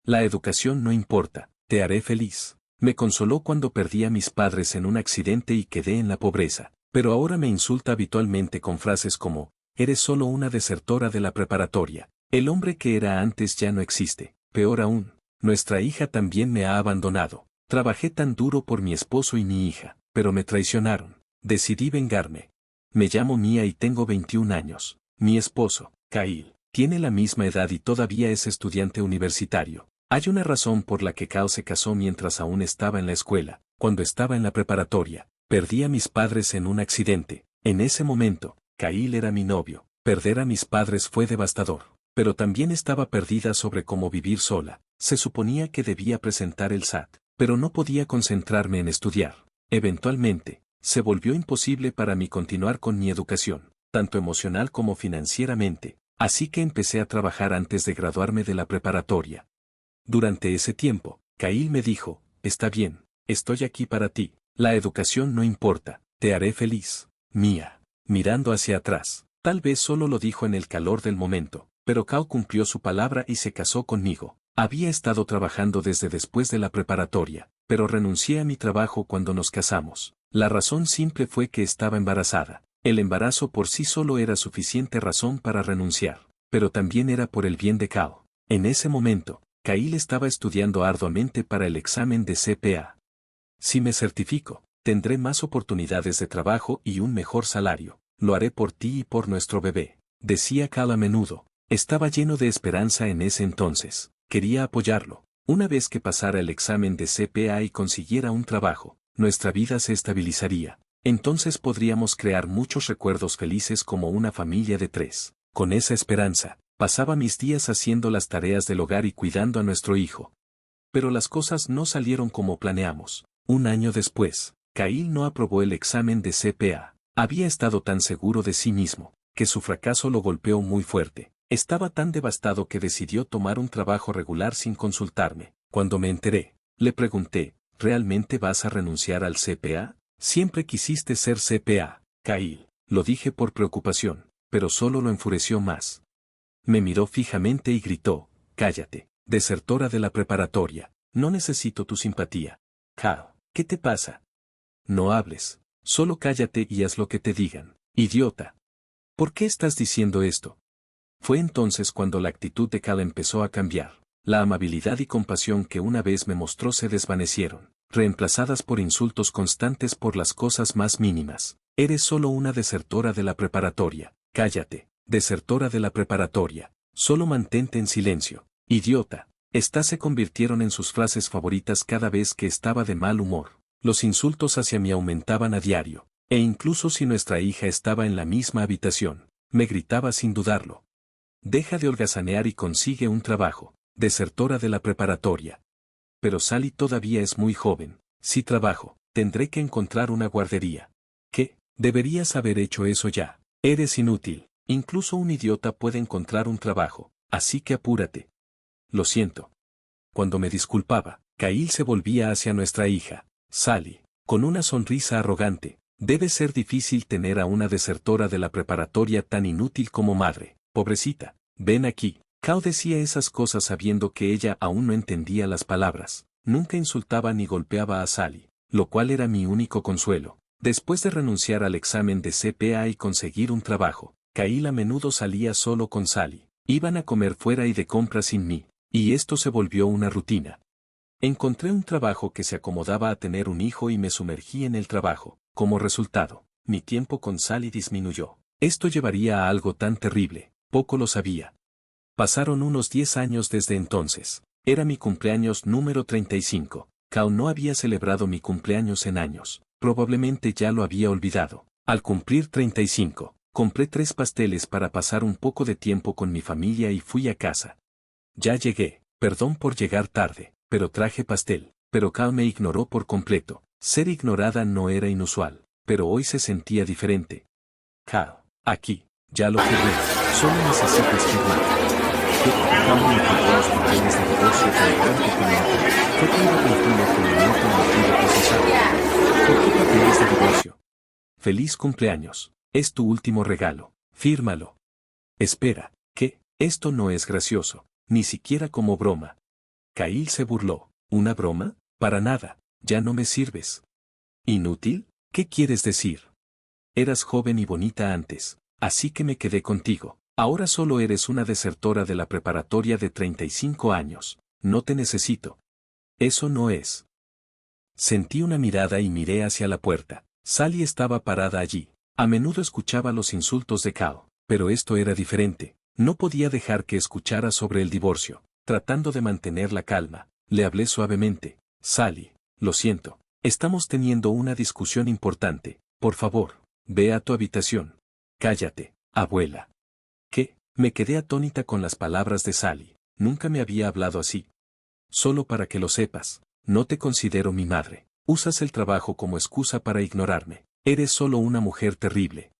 La educación no importa, te haré feliz. Me consoló cuando perdí a mis padres en un accidente y quedé en la pobreza, pero ahora me insulta habitualmente con frases como, eres solo una desertora de la preparatoria. El hombre que era antes ya no existe. Peor aún, nuestra hija también me ha abandonado. Trabajé tan duro por mi esposo y mi hija, pero me traicionaron. Decidí vengarme. Me llamo Mia y tengo 21 años. Mi esposo, Kyle, tiene la misma edad y todavía es estudiante universitario. Hay una razón por la que Kyle se casó mientras aún estaba en la escuela. Cuando estaba en la preparatoria, perdí a mis padres en un accidente. En ese momento, Kyle era mi novio. Perder a mis padres fue devastador. Pero también estaba perdida sobre cómo vivir sola. Se suponía que debía presentar el SAT, pero no podía concentrarme en estudiar. Eventualmente, se volvió imposible para mí continuar con mi educación, tanto emocional como financieramente, así que empecé a trabajar antes de graduarme de la preparatoria. Durante ese tiempo, Kyle me dijo, está bien, estoy aquí para ti, la educación no importa, te haré feliz, Mia. Mirando hacia atrás, tal vez solo lo dijo en el calor del momento, pero Kyle cumplió su palabra y se casó conmigo. Había estado trabajando desde después de la preparatoria, pero renuncié a mi trabajo cuando nos casamos. La razón simple fue que estaba embarazada. El embarazo por sí solo era suficiente razón para renunciar, pero también era por el bien de Kyle. En ese momento, Kyle estaba estudiando arduamente para el examen de CPA. Si me certifico, tendré más oportunidades de trabajo y un mejor salario. Lo haré por ti y por nuestro bebé, decía Kyle a menudo. Estaba lleno de esperanza en ese entonces. Quería apoyarlo. Una vez que pasara el examen de CPA y consiguiera un trabajo, nuestra vida se estabilizaría. Entonces podríamos crear muchos recuerdos felices como una familia de 3. Con esa esperanza, pasaba mis días haciendo las tareas del hogar y cuidando a nuestro hijo. Pero las cosas no salieron como planeamos. Un año después, Kyle no aprobó el examen de CPA. Había estado tan seguro de sí mismo, que su fracaso lo golpeó muy fuerte. Estaba tan devastado que decidió tomar un trabajo regular sin consultarme. Cuando me enteré, le pregunté, ¿realmente vas a renunciar al CPA? Siempre quisiste ser CPA, Kyle. Lo dije por preocupación, pero solo lo enfureció más. Me miró fijamente y gritó, cállate, desertora de la preparatoria, no necesito tu simpatía. Kyle, ¿qué te pasa? No hables, solo cállate y haz lo que te digan, idiota. ¿Por qué estás diciendo esto? Fue entonces cuando la actitud de Kyle empezó a cambiar. La amabilidad y compasión que una vez me mostró se desvanecieron, reemplazadas por insultos constantes por las cosas más mínimas. Eres solo una desertora de la preparatoria. Cállate, desertora de la preparatoria. Solo mantente en silencio. Idiota. Estas se convirtieron en sus frases favoritas cada vez que estaba de mal humor. Los insultos hacia mí aumentaban a diario, e incluso si nuestra hija estaba en la misma habitación, me gritaba sin dudarlo. Deja de holgazanear y consigue un trabajo, desertora de la preparatoria. Pero Sally todavía es muy joven. Si trabajo, tendré que encontrar una guardería. ¿Qué? Deberías haber hecho eso ya. Eres inútil. Incluso un idiota puede encontrar un trabajo, así que apúrate. Lo siento. Cuando me disculpaba, Kyle se volvía hacia nuestra hija, Sally, con una sonrisa arrogante. Debe ser difícil tener a una desertora de la preparatoria tan inútil como madre. Pobrecita, ven aquí. Kyle decía esas cosas sabiendo que ella aún no entendía las palabras. Nunca insultaba ni golpeaba a Sally, lo cual era mi único consuelo. Después de renunciar al examen de CPA y conseguir un trabajo, Kyle a menudo salía solo con Sally. Iban a comer fuera y de compras sin mí, y esto se volvió una rutina. Encontré un trabajo que se acomodaba a tener un hijo y me sumergí en el trabajo. Como resultado, mi tiempo con Sally disminuyó. Esto llevaría a algo tan terrible, poco lo sabía. Pasaron unos 10 años desde entonces. Era mi cumpleaños número 35. Kyle no había celebrado mi cumpleaños en años. Probablemente ya lo había olvidado. Al cumplir 35, compré 3 pasteles para pasar un poco de tiempo con mi familia y fui a casa. Ya llegué, perdón por llegar tarde, pero traje pastel. Pero Kyle me ignoró por completo. Ser ignorada no era inusual, pero hoy se sentía diferente. Kyle, aquí, ya lo firmé, solo necesitas firmar. Kyle me entregó los papeles de divorcio con tanto pimiento. Fue tan repentino que mi mente no pudo procesarlo. ¿Por qué papeles de divorcio? Feliz cumpleaños, es tu último regalo, fírmalo. Espera, ¿qué? Esto no es gracioso, ni siquiera como broma. Kyle se burló. ¿Una broma? Para nada, ya no me sirves. ¿Inútil? ¿Qué quieres decir? Eras joven y bonita antes, así que me quedé contigo. Ahora solo eres una desertora de la preparatoria de 35 años. No te necesito. Eso no es. Sentí una mirada y miré hacia la puerta. Sally estaba parada allí. A menudo escuchaba los insultos de Cal, pero esto era diferente. No podía dejar que escuchara sobre el divorcio. Tratando de mantener la calma, le hablé suavemente. Sally, lo siento. Estamos teniendo una discusión importante. Por favor, ve a tu habitación. Cállate, abuela. ¿Qué? Me quedé atónita con las palabras de Sally. Nunca me había hablado así. Solo para que lo sepas, no te considero mi madre. Usas el trabajo como excusa para ignorarme. Eres solo una mujer terrible.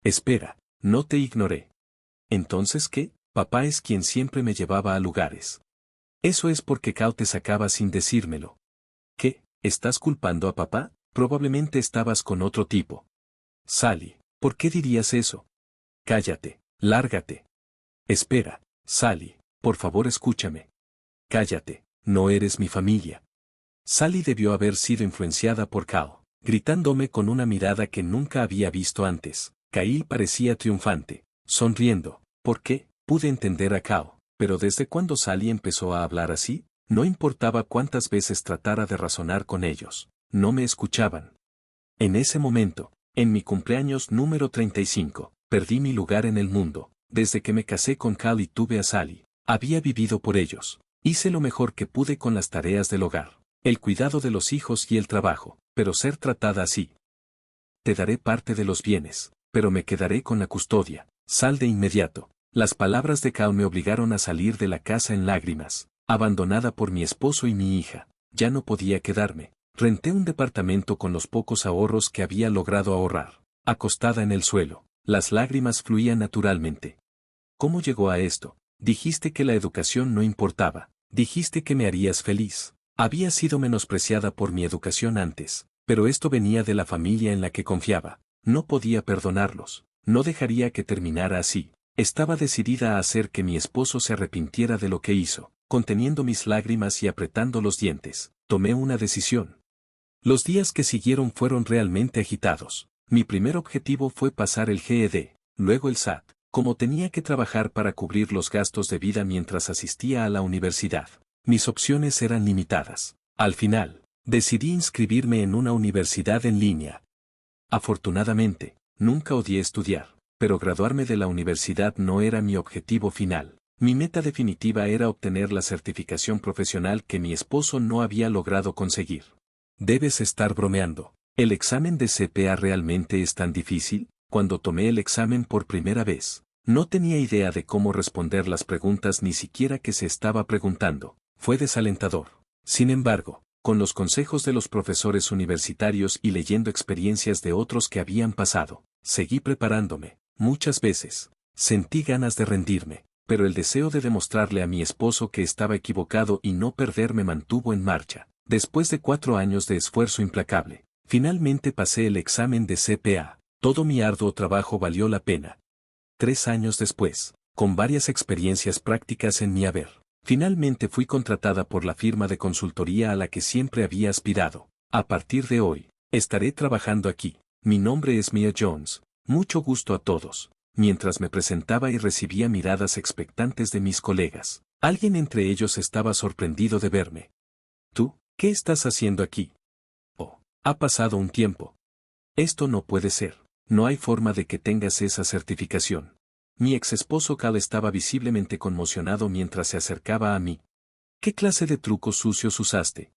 Espera, no te ignoré. ¿Entonces qué? Papá es quien siempre me llevaba a lugares. Eso es porque Cal te sacaba sin decírmelo. ¿Qué? ¿Estás culpando a papá? Probablemente estabas con otro tipo. Sally, ¿por qué dirías eso? Cállate, lárgate. Espera, Sally, por favor escúchame. Cállate, no eres mi familia. Sally debió haber sido influenciada por Cal, gritándome con una mirada que nunca había visto antes. Kyle parecía triunfante, sonriendo. ¿Por qué? Pude entender a Cal, pero ¿desde cuándo Sally empezó a hablar así? No importaba cuántas veces tratara de razonar con ellos, no me escuchaban. En ese momento, en mi cumpleaños número 35, perdí mi lugar en el mundo. Desde que me casé con Cal y tuve a Sally, había vivido por ellos. Hice lo mejor que pude con las tareas del hogar, el cuidado de los hijos y el trabajo, pero ser tratada así. Te daré parte de los bienes, pero me quedaré con la custodia. Sal de inmediato. Las palabras de Cal me obligaron a salir de la casa en lágrimas, abandonada por mi esposo y mi hija. Ya no podía quedarme. Renté un departamento con los pocos ahorros que había logrado ahorrar. Acostada en el suelo, las lágrimas fluían naturalmente. ¿Cómo llegó a esto? Dijiste que la educación no importaba. Dijiste que me harías feliz. Había sido menospreciada por mi educación antes, pero esto venía de la familia en la que confiaba. No podía perdonarlos. No dejaría que terminara así. Estaba decidida a hacer que mi esposo se arrepintiera de lo que hizo. Conteniendo mis lágrimas y apretando los dientes, tomé una decisión. Los días que siguieron fueron realmente agitados. Mi primer objetivo fue pasar el GED, luego el SAT. Como tenía que trabajar para cubrir los gastos de vida mientras asistía a la universidad, mis opciones eran limitadas. Al final, decidí inscribirme en una universidad en línea. Afortunadamente, nunca odié estudiar, pero graduarme de la universidad no era mi objetivo final. Mi meta definitiva era obtener la certificación profesional que mi esposo no había logrado conseguir. Debes estar bromeando. ¿El examen de CPA realmente es tan difícil? Cuando tomé el examen por primera vez, no tenía idea de cómo responder las preguntas ni siquiera que se estaba preguntando. Fue desalentador. Sin embargo, con los consejos de los profesores universitarios y leyendo experiencias de otros que habían pasado, seguí preparándome. Muchas veces, sentí ganas de rendirme, pero el deseo de demostrarle a mi esposo que estaba equivocado y no perder me mantuvo en marcha. Después de 4 años de esfuerzo implacable, finalmente pasé el examen de CPA. Todo mi arduo trabajo valió la pena. 3 años después, con varias experiencias prácticas en mi haber, finalmente fui contratada por la firma de consultoría a la que siempre había aspirado. A partir de hoy, estaré trabajando aquí. Mi nombre es Mia Jones. Mucho gusto a todos. Mientras me presentaba y recibía miradas expectantes de mis colegas, alguien entre ellos estaba sorprendido de verme. ¿Tú, qué estás haciendo aquí? Oh, ha pasado un tiempo. Esto no puede ser. No hay forma de que tengas esa certificación. Mi ex esposo Cal estaba visiblemente conmocionado mientras se acercaba a mí. ¿Qué clase de trucos sucios usaste?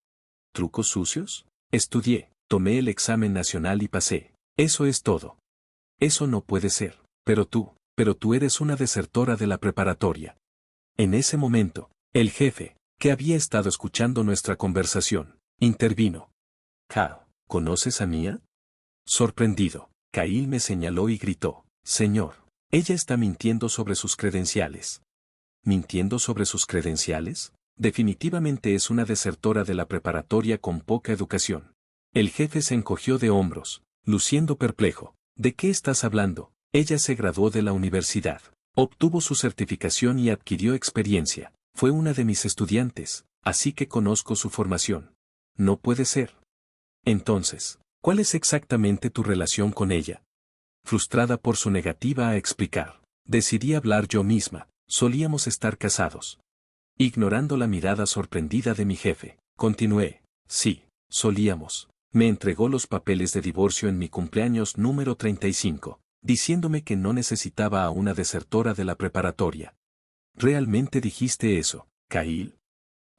¿Trucos sucios? Estudié, tomé el examen nacional y pasé. Eso es todo. Eso no puede ser. Pero tú eres una desertora de la preparatoria. En ese momento, el jefe, que había estado escuchando nuestra conversación, intervino. Cal, ¿conoces a Mia? Sorprendido, Kyle me señaló y gritó, «Señor, ella está mintiendo sobre sus credenciales». ¿Mintiendo sobre sus credenciales? Definitivamente es una desertora de la preparatoria con poca educación. El jefe se encogió de hombros, luciendo perplejo. ¿De qué estás hablando? Ella se graduó de la universidad, obtuvo su certificación y adquirió experiencia. Fue una de mis estudiantes. así que conozco su formación. No puede ser. Entonces, ¿cuál es exactamente tu relación con ella? Frustrada por su negativa a explicar, decidí hablar yo misma. Solíamos estar casados. Ignorando la mirada sorprendida de mi jefe, continué. Sí, solíamos. Me entregó los papeles de divorcio en mi cumpleaños número 35, diciéndome que no necesitaba a una desertora de la preparatoria. ¿Realmente dijiste eso, Kyle?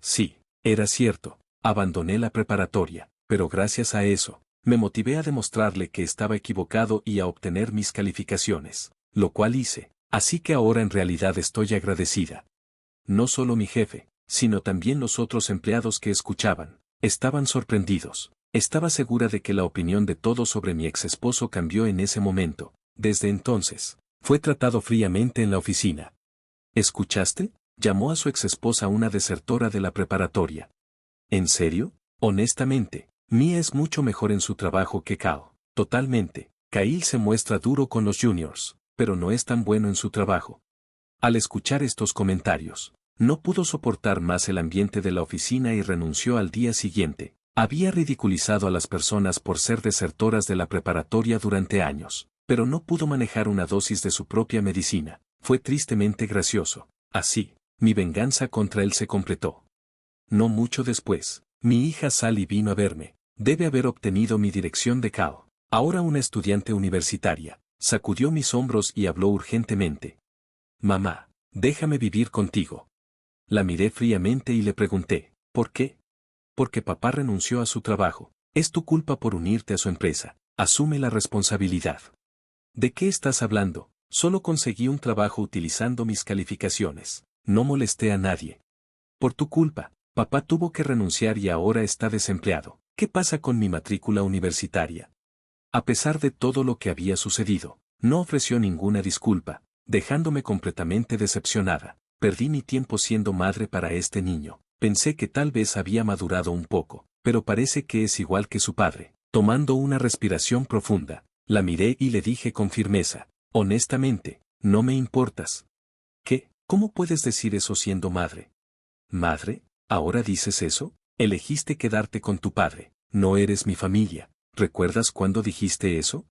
Sí, era cierto. Abandoné la preparatoria, pero gracias a eso, me motivé a demostrarle que estaba equivocado y a obtener mis calificaciones, lo cual hice. Así que ahora en realidad estoy agradecida. No solo mi jefe, sino también los otros empleados que escuchaban, estaban sorprendidos. Estaba segura de que la opinión de todos sobre mi ex esposo cambió en ese momento. Desde entonces, fue tratado fríamente en la oficina. ¿Escuchaste? Llamó a su ex esposa una desertora de la preparatoria. ¿En serio? Honestamente, Mia es mucho mejor en su trabajo que Kao. Totalmente. Kyle se muestra duro con los juniors, pero no es tan bueno en su trabajo. Al escuchar estos comentarios, no pudo soportar más el ambiente de la oficina y renunció al día siguiente. Había ridiculizado a las personas por ser desertoras de la preparatoria durante años, pero no pudo manejar una dosis de su propia medicina. Fue tristemente gracioso. Así, mi venganza contra él se completó. No mucho después, mi hija Sally vino a verme. Debe haber obtenido mi dirección de Kao. Ahora una estudiante universitaria. Sacudió mis hombros y habló urgentemente. Mamá, déjame vivir contigo. La miré fríamente y le pregunté, ¿por qué? Porque papá renunció a su trabajo. Es tu culpa por unirte a su empresa. Asume la responsabilidad. ¿De qué estás hablando? Solo conseguí un trabajo utilizando mis calificaciones. No molesté a nadie. Por tu culpa, papá tuvo que renunciar y ahora está desempleado. ¿Qué pasa con mi matrícula universitaria? A pesar de todo lo que había sucedido, no ofreció ninguna disculpa, dejándome completamente decepcionada. Perdí mi tiempo siendo madre para este niño. Pensé que tal vez había madurado un poco, pero parece que es igual que su padre. Tomando una respiración profunda, la miré y le dije con firmeza, honestamente, no me importas. ¿Qué? ¿Cómo puedes decir eso siendo madre? ¿Madre? ¿Ahora dices eso? Elegiste quedarte con tu padre. No eres mi familia. ¿Recuerdas cuándo dijiste eso?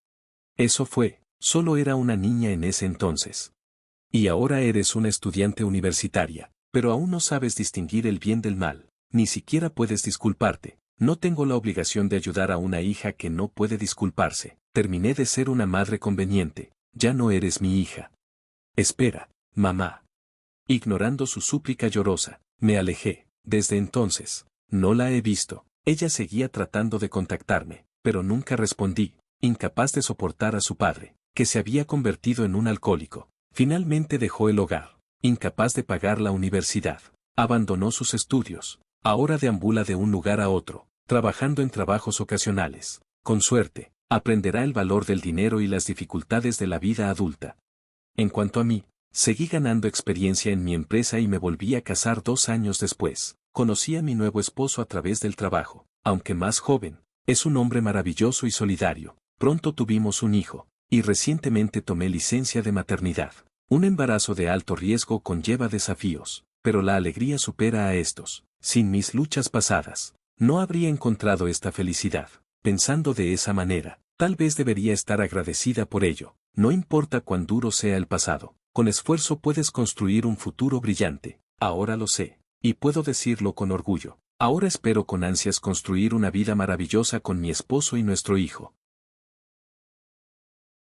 Eso fue, solo era una niña en ese entonces. Y ahora eres una estudiante universitaria, pero aún no sabes distinguir el bien del mal, ni siquiera puedes disculparte. No tengo la obligación de ayudar a una hija que no puede disculparse. Terminé de ser una madre conveniente, ya no eres mi hija. Espera, mamá. Ignorando su súplica llorosa, me alejé. Desde entonces, no la he visto. Ella seguía tratando de contactarme, pero nunca respondí, incapaz de soportar a su padre, que se había convertido en un alcohólico. Finalmente dejó el hogar, incapaz de pagar la universidad. Abandonó sus estudios. Ahora deambula de un lugar a otro, trabajando en trabajos ocasionales. Con suerte, aprenderá el valor del dinero y las dificultades de la vida adulta. En cuanto a mí, seguí ganando experiencia en mi empresa y me volví a casar 2 años después. Conocí a mi nuevo esposo a través del trabajo, aunque más joven. Es un hombre maravilloso y solidario. Pronto tuvimos un hijo, y recientemente tomé licencia de maternidad. Un embarazo de alto riesgo conlleva desafíos, pero la alegría supera a estos. Sin mis luchas pasadas, no habría encontrado esta felicidad. Pensando de esa manera, tal vez debería estar agradecida por ello. No importa cuán duro sea el pasado, con esfuerzo puedes construir un futuro brillante. Ahora lo sé, y puedo decirlo con orgullo. Ahora espero con ansias construir una vida maravillosa con mi esposo y nuestro hijo.